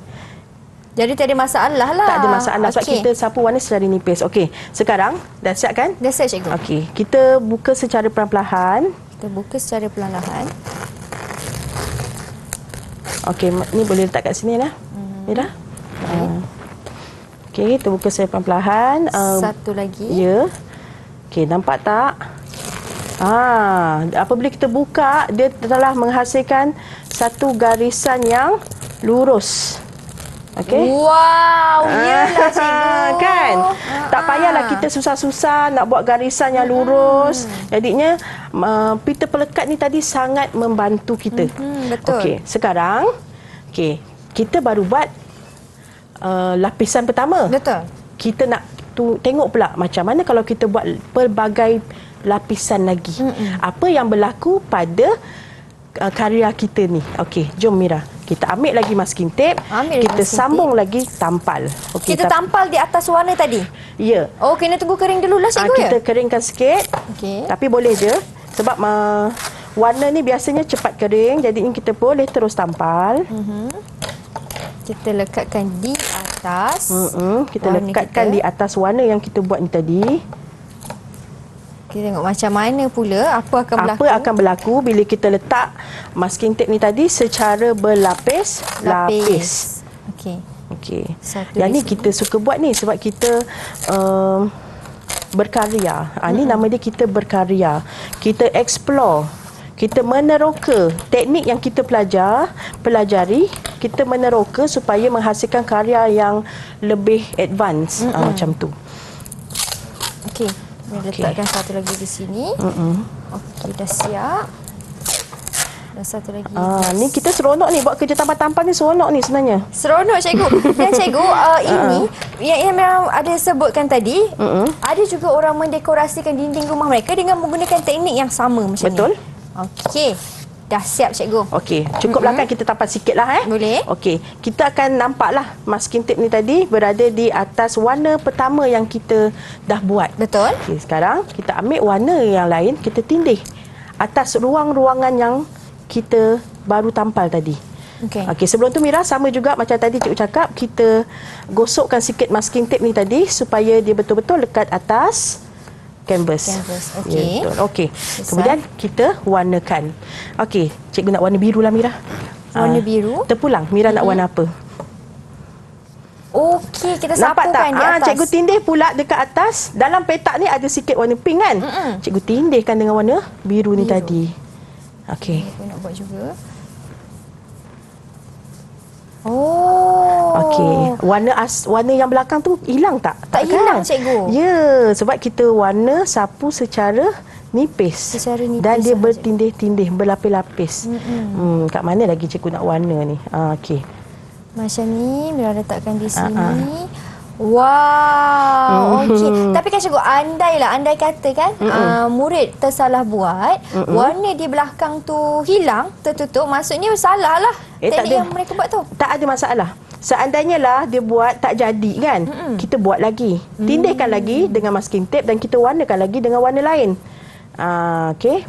Jadi tak ada masalah lah. Tak ada masalah sebab kita sapu warna secara nipis. Okey, sekarang dah siap kan? Dah siap cikgu. Okey, kita buka secara perlahan-lahan. Okey, ni boleh letak kat sini lah. Mira. Okey, kita buka secara perlahan-lahan. Satu lagi. Ya. Okey, nampak tak? Apabila kita buka, dia telah menghasilkan satu garisan yang lurus. Okey. Wow, iyalah cikgu. Kan? Tak payahlah kita susah-susah nak buat garisan yang lurus. Jadinya pita pelekat ni tadi sangat membantu kita. Betul. Okey, sekarang kita baru buat lapisan pertama. Betul. Kita nak tengok pula macam mana kalau kita buat pelbagai lapisan lagi. Apa yang berlaku pada karya kita ni. Okey, jom Mira. Kita ambil lagi masking tape, kita sambung lagi tampal. Okay, kita tampal di atas warna tadi? Ya. Oh, kena tunggu kering dulu lah cikgu Kita keringkan sikit. Tapi boleh je. Sebab warna ni biasanya cepat kering. Jadi kita boleh terus tampal. Kita lekatkan di atas. Kita lekatkan di atas warna yang kita buat ni tadi. Kita tengok macam mana pula apa akan berlaku bila kita letak masking tape ni tadi secara berlapis-lapis. Okey. Yang ni kita suka buat ni sebab kita berkarya. Ni nama dia kita berkarya. Kita explore. Kita meneroka teknik yang kita pelajari, kita meneroka supaya menghasilkan karya yang lebih advance macam tu. Okey. Letakkan satu lagi di sini. Okey, dah siap. Dan satu lagi. Ni kita seronok ni buat kerja tampal-tampal ni, seronok ni sebenarnya. Seronok cikgu. Dan cikgu, ini yang memang ada sebutkan tadi, ada juga orang mendekorasikan dinding rumah mereka dengan menggunakan teknik yang sama macam ni. Betul. Okey. Dah siap cikgu. Okey, cukuplah kan kita tampal sikitlah Boleh. Okey, kita akan nampaklah masking tape ni tadi berada di atas warna pertama yang kita dah buat. Betul. Okey, sekarang kita ambil warna yang lain, kita tindih atas ruang-ruangan yang kita baru tampal tadi. Okey, sebelum tu Mira, sama juga macam tadi cikgu cakap, kita gosokkan sikit masking tape ni tadi supaya dia betul-betul lekat atas canvas. Okey. Ya, okey. Kemudian kita warnakan. Okey, cikgu nak warna biru lah Mira. Warna biru. Terpulang, Mira nak warna apa? Okey, kita nampak sapukan tak? di atas. Cikgu tindih pula dekat atas. Dalam petak ni ada sikit warna pink kan? Cikgu tindihkan dengan warna biru ni tadi. Okey. Aku nak buat juga. Oh. Okey. Warna yang belakang tu hilang tak? Tak hilang cikgu. Ya, sebab kita warna sapu secara nipis. Dan dia bertindih-tindih, berlapis-lapis. Kat mana lagi cikgu nak warna ni? Okey. Macam ni, Mira letakkan di sini. Wow, okey. Tapi kan cikgu, andai kata kan murid tersalah buat, warna di belakang tu hilang, tertutup, maksudnya salah lah teknik yang mereka buat tu. Tak ada masalah. Seandainya lah dia buat tak jadi kan, kita buat lagi. Tindihkan lagi dengan masking tape dan kita warnakan lagi dengan warna lain. Okey.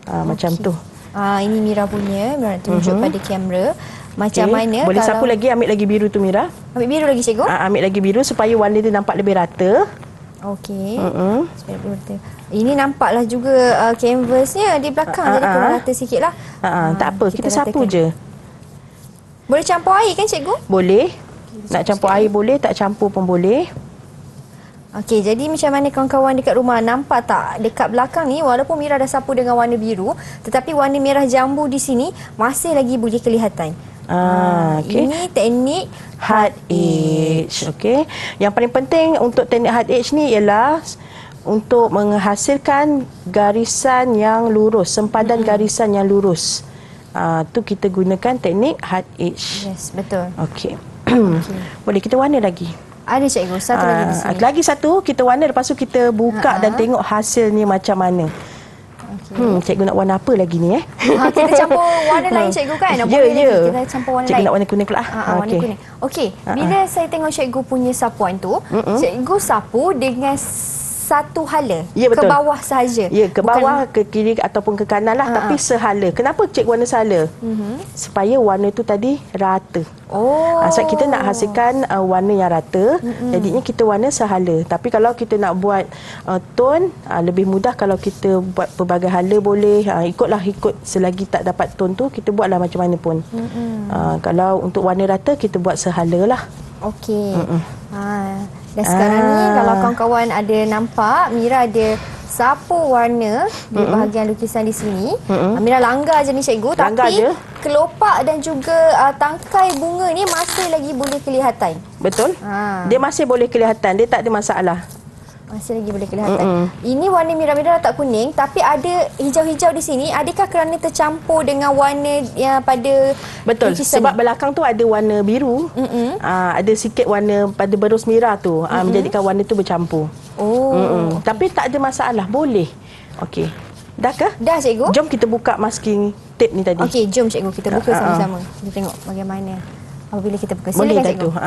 Macam tu. Ini Mira punya, Mira nak tunjuk pada kamera. Macam mana boleh sapu lagi, ambil lagi biru tu Mira. Ambil biru lagi cikgu? Ambil lagi biru supaya warna dia nampak lebih rata. Okey. Ini nampaklah juga canvasnya di belakang, jadi kurang rata sikitlah. Tak apa, kita sapu je. Boleh campur air kan cikgu? Boleh. Nak campur air boleh, tak campur pun boleh. Okey, jadi macam mana kawan-kawan dekat rumah, nampak tak dekat belakang ni walaupun Mira dah sapu dengan warna biru, tetapi warna merah jambu di sini masih lagi boleh kelihatan. Okay. Ini teknik hard edge. Okey. Yang paling penting untuk teknik hard edge ni ialah untuk menghasilkan garisan yang lurus, sempadan garisan yang lurus. Tu kita gunakan teknik hard edge. Yes, betul. Okey. Boleh kita warna lagi. Ada cikgu, satu lagi di sini. Lagi satu kita warna, lepas tu kita buka dan tengok hasilnya macam mana. Cikgu nak warna apa lagi ni kita campur warna lain cikgu kan? Boleh lagi kita campur warna cikgu lain. Nak warna kuning pula. Warna kuning. Okey, bila saya tengok cikgu punya sapuan tu, cikgu sapu dengan satu hala, ke bawah sahaja. Ya, ke bawah, ke kiri ataupun ke kanan lah, tapi sehala. Kenapa cikgu warna sehala? Supaya warna tu tadi rata. Sebab kita nak hasilkan warna yang rata, jadinya kita warna sehala. Tapi kalau kita nak buat tone, lebih mudah kalau kita buat pelbagai hala boleh. Ikut selagi tak dapat tone tu, kita buatlah macam mana pun. Kalau untuk warna rata, kita buat sehala lah. Okey. Dan sekarang ni kalau kawan-kawan ada nampak, Mira ada sapu warna di bahagian lukisan di sini. Mira langgar je ni cikgu, Langgar tapi je. kelopak dan juga tangkai bunga ni masih lagi boleh kelihatan. Betul. Dia masih boleh kelihatan, dia tak ada masalah. Masih lagi boleh kelihatan. Ini warna Mira tak kuning, tapi ada hijau-hijau di sini. Adakah kerana tercampur dengan warna yang pada Betul, lukisan sebab ni? belakang tu ada warna biru, ada sikit warna pada berus Mira tu, menjadikan warna tu bercampur. Tapi tak ada masalah, boleh. Okey. Dah ke? Dah cikgu? Jom kita buka masking tape ni tadi. Okey, jom cikgu kita buka sama-sama. Kita tengok bagaimana apabila kita buka. Boleh Silakan dah cikgu. tu.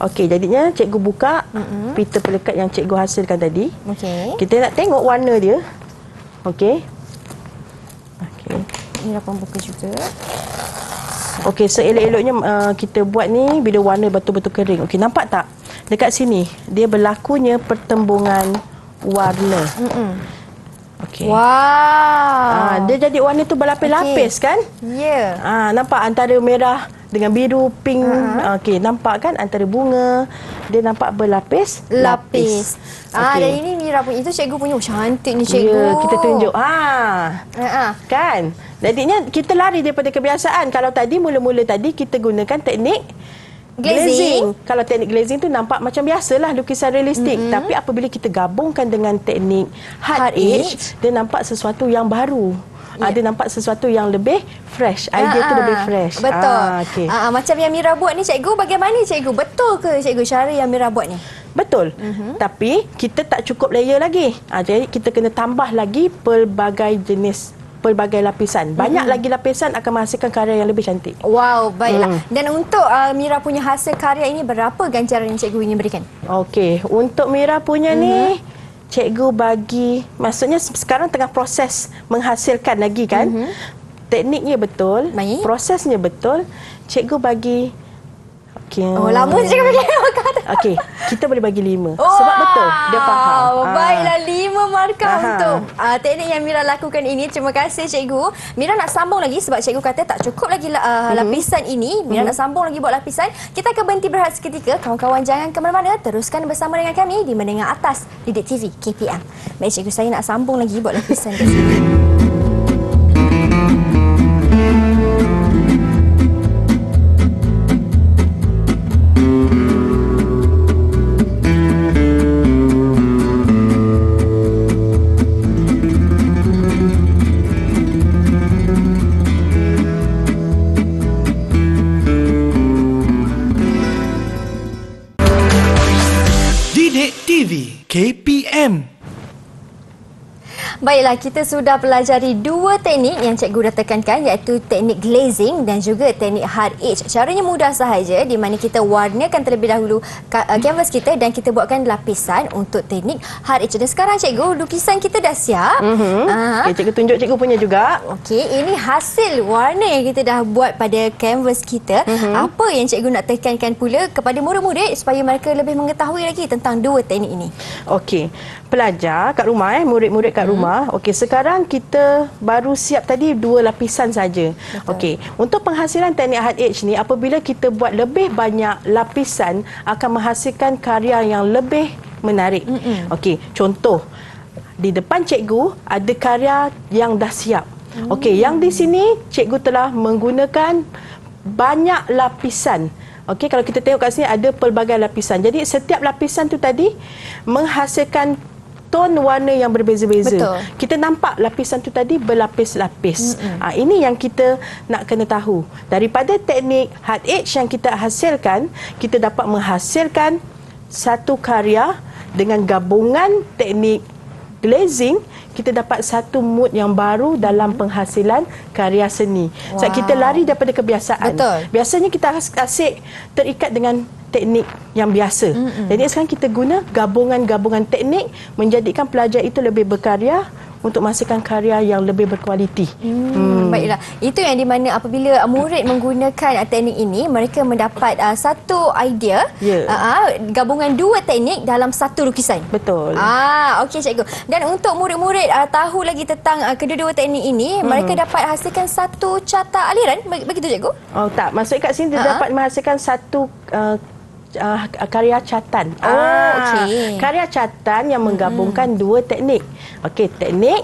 Okey, jadinya cikgu buka pita pelekat yang cikgu hasilkan tadi. Okey. Kita nak tengok warna dia. Okey. Okey. Mira pun buka juga. Okey, seelok-eloknya kita buat ni bila warna betul-betul kering. Okey, nampak tak? Dekat sini dia berlakunya pertembungan warna. Okey. Wow. Dia jadi warna tu berlapis-lapis kan? Ya. Nampak antara merah dengan biru, pink. Okey, nampak kan antara bunga dia nampak berlapis-lapis. Dan ini Mira punya, itu cikgu punya. Cantik ni cikgu. Ya, kita tunjuk. Kan? Jadinya kita lari daripada kebiasaan. Kalau tadi mula-mula tadi kita gunakan teknik glazing. Kalau teknik glazing tu nampak macam biasalah lukisan realistik. Tapi apabila kita gabungkan dengan teknik hard edge, dia nampak sesuatu yang baru. Dia nampak sesuatu yang lebih fresh. Idea tu lebih fresh. Betul. Okay. Macam yang Mira buat ni cikgu, bagaimana cikgu? Betul ke cikgu cara yang Mira buat ni? Betul. Tapi kita tak cukup layer lagi. Jadi kita kena tambah lagi pelbagai jenis, pelbagai lapisan. Banyak lagi lapisan akan menghasilkan karya yang lebih cantik. Wow, baiklah. Dan untuk Mira punya hasil karya ini, berapa ganjaran yang cikgu ingin berikan? Okey, untuk Mira punya ni cikgu bagi, maksudnya sekarang tengah proses menghasilkan lagi kan. Tekniknya betul, baik. Prosesnya betul. Cikgu bagi lama cikgu bagi markah. Okey, kita boleh bagi 5. Sebab betul, dia faham. Baiklah, 5 markah untuk teknik yang Mira lakukan ini. Terima kasih cikgu. Mira nak sambung lagi sebab cikgu kata tak cukup lagi lapisan ini. Mira nak sambung lagi buat lapisan. Kita akan berhenti berehat seketika. Kawan-kawan jangan ke mana-mana. Teruskan bersama dengan kami di Mendengar Atas Didik TV KPM. Baik cikgu, saya nak sambung lagi buat lapisan kat sini. Didik TV KPM. Baiklah, kita sudah pelajari 2 teknik yang cikgu dah tekankan, iaitu teknik glazing dan juga teknik hard edge. Caranya mudah sahaja, di mana kita warnakan terlebih dahulu kanvas kita dan kita buatkan lapisan untuk teknik hard edge. Dan sekarang cikgu, lukisan kita dah siap. Okay, cikgu tunjuk cikgu punya juga. Okey, ini hasil warna yang kita dah buat pada kanvas kita. Apa yang cikgu nak tekankan pula kepada murid-murid supaya mereka lebih mengetahui lagi tentang 2 teknik ini? Okey, pelajar kat rumah, murid-murid kat rumah. Okey, sekarang kita baru siap tadi 2 lapisan saja. Okey, untuk penghasilan teknik hard edge ni, apabila kita buat lebih banyak lapisan akan menghasilkan karya yang lebih menarik. Okey, contoh di depan cikgu ada karya yang dah siap. Okey, yang di sini cikgu telah menggunakan banyak lapisan. Okey, kalau kita tengok kat sini ada pelbagai lapisan. Jadi setiap lapisan tu tadi menghasilkan ton warna yang berbeza-beza. Betul. Kita nampak lapisan tu tadi berlapis-lapis. Ini yang kita nak kena tahu. Daripada teknik hard edge yang kita hasilkan, kita dapat menghasilkan satu karya dengan gabungan teknik glazing, kita dapat satu mood yang baru dalam penghasilan karya seni. Sebab kita lari daripada kebiasaan. Betul. Biasanya kita asyik terikat dengan teknik yang biasa. Jadi sekarang kita guna gabungan-gabungan teknik menjadikan pelajar itu lebih berkarya untuk menghasilkan karya yang lebih berkualiti. Baiklah. Itu yang di mana apabila murid menggunakan teknik ini, mereka mendapat satu idea, gabungan 2 teknik dalam satu lukisan. Betul. Okey cikgu. Dan untuk murid-murid tahu lagi tentang kedua-dua teknik ini, mereka dapat hasilkan satu carta aliran, begitu cikgu? Oh tak, maksud kat sini dia dapat menghasilkan satu karya catan. Okey. Karya catan yang menggabungkan dua teknik. Okey, teknik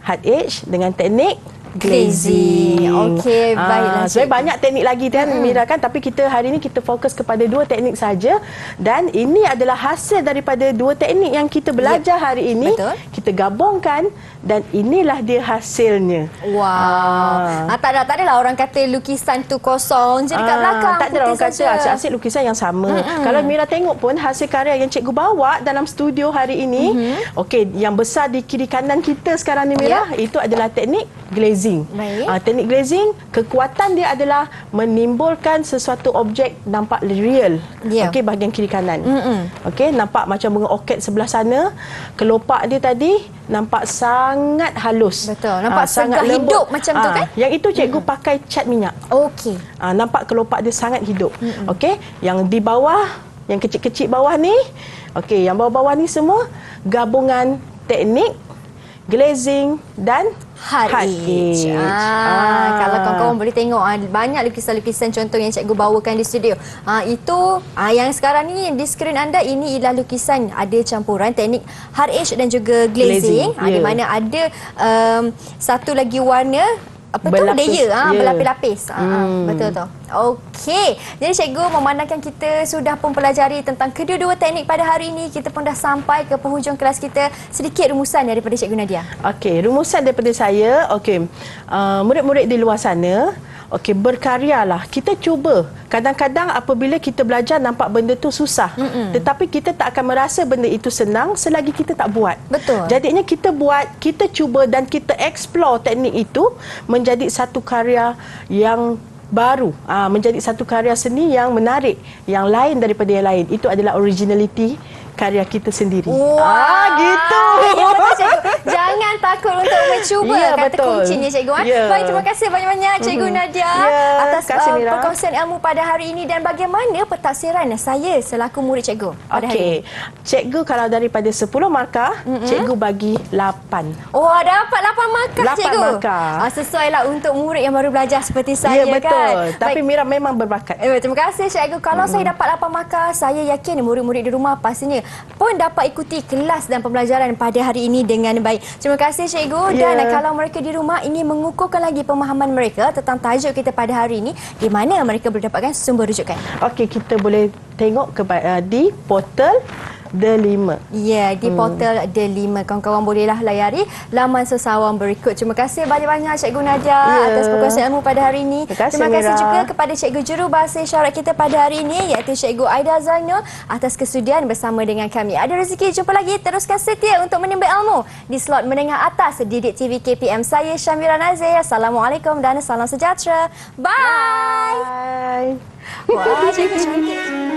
hard edge dengan teknik glazing. Okey, baiklah. Sebenarnya banyak teknik lagi kan Mira kan, tapi kita hari ini kita fokus kepada dua teknik saja, dan ini adalah hasil daripada dua teknik yang kita belajar hari ini. Betul. Kita gabungkan dan inilah dia hasilnya. Wow. Tak adalah orang kata lukisan tu kosong je dekat belakang. Tak ada orang kata hasil lukisan yang sama. Kalau Mira tengok pun hasil karya yang cikgu bawa dalam studio hari ini, okey, yang besar di kiri kanan kita sekarang ni Mira, itu adalah teknik glazing. Baik. Teknik glazing, kekuatan dia adalah menimbulkan sesuatu objek nampak real. Okey, bahagian kiri kanan. Okey, nampak macam bunga orkid sebelah sana. Kelopak dia tadi nampak sangat halus. Betul. Nampak sangat hidup macam tu kan? Yang itu cikgu pakai cat minyak. Okey. Nampak kelopak dia sangat hidup. Okey, yang di bawah, yang kecil-kecil bawah ni, okey, yang bawah-bawah ni semua gabungan teknik glazing dan hard edge. Kalau kawan-kawan boleh tengok banyak lukisan-lukisan contoh yang cikgu bawakan di studio. Itu yang sekarang ni di skrin anda, ini ialah lukisan ada campuran teknik hard edge dan juga glazing. Di mana ada satu lagi warna layer, berlapis-lapis. Betul tu. Okey. Jadi cikgu memandangkan kita sudah pun pelajari tentang kedua-dua teknik pada hari ini, kita pun dah sampai ke penghujung kelas kita. Sedikit rumusan daripada Cikgu Nadia. Okey, rumusan daripada saya. Okey, murid-murid di luar sana, okey, berkaryalah. Kita cuba. Kadang-kadang apabila kita belajar nampak benda tu susah. Tetapi kita tak akan merasa benda itu senang selagi kita tak buat. Betul. Jadinya kita buat, kita cuba dan kita explore teknik itu menjadi satu karya yang baru, menjadi satu karya seni yang menarik, yang lain daripada yang lain. Itu adalah originality karya kita sendiri. Gitu. Ya, betul, cikgu. Jangan takut untuk mencuba. Kata kuncinya, cikgu. Baik, terima kasih banyak-banyak Cikgu Nadia atas perkongsian ilmu pada hari ini, dan bagaimana pentaksiran saya selaku murid cikgu pada hari ini. Cikgu kalau daripada 10 markah, cikgu bagi 8. Oh, dapat 8 markah, 8 cikgu. markah. Sesuailah untuk murid yang baru belajar seperti saya, betul. kan. Tapi Mira memang berbakat. Terima kasih, cikgu. Kalau saya dapat 8 markah, saya yakin murid-murid di rumah pastinya pun dapat ikuti kelas dan pembelajaran pada hari ini dengan baik. Terima kasih, cikgu. Dan kalau mereka di rumah ingin mengukuhkan lagi pemahaman mereka tentang tajuk kita pada hari ini, di mana mereka boleh dapatkan sumber rujukan? Okey, kita boleh tengok di portal The5. Ya, di portal The5. Kawan-kawan bolehlah layari laman sesawang berikut. Terima kasih banyak-banyak Cikgu Nadia atas perkongsian ilmu pada hari ini. Terima kasih juga kepada Cikgu Jurubahasa Isyarat kita pada hari ini, iaitu Cikgu Aida Zainul, atas kesudian bersama dengan kami. Ada rezeki, jumpa lagi. Teruskan setia untuk menimba ilmu di slot menengah atas Didik TV KPM. Saya Syamira Nazir. Assalamualaikum dan salam sejahtera. Bye. Bye. Wah, cikgu cantik.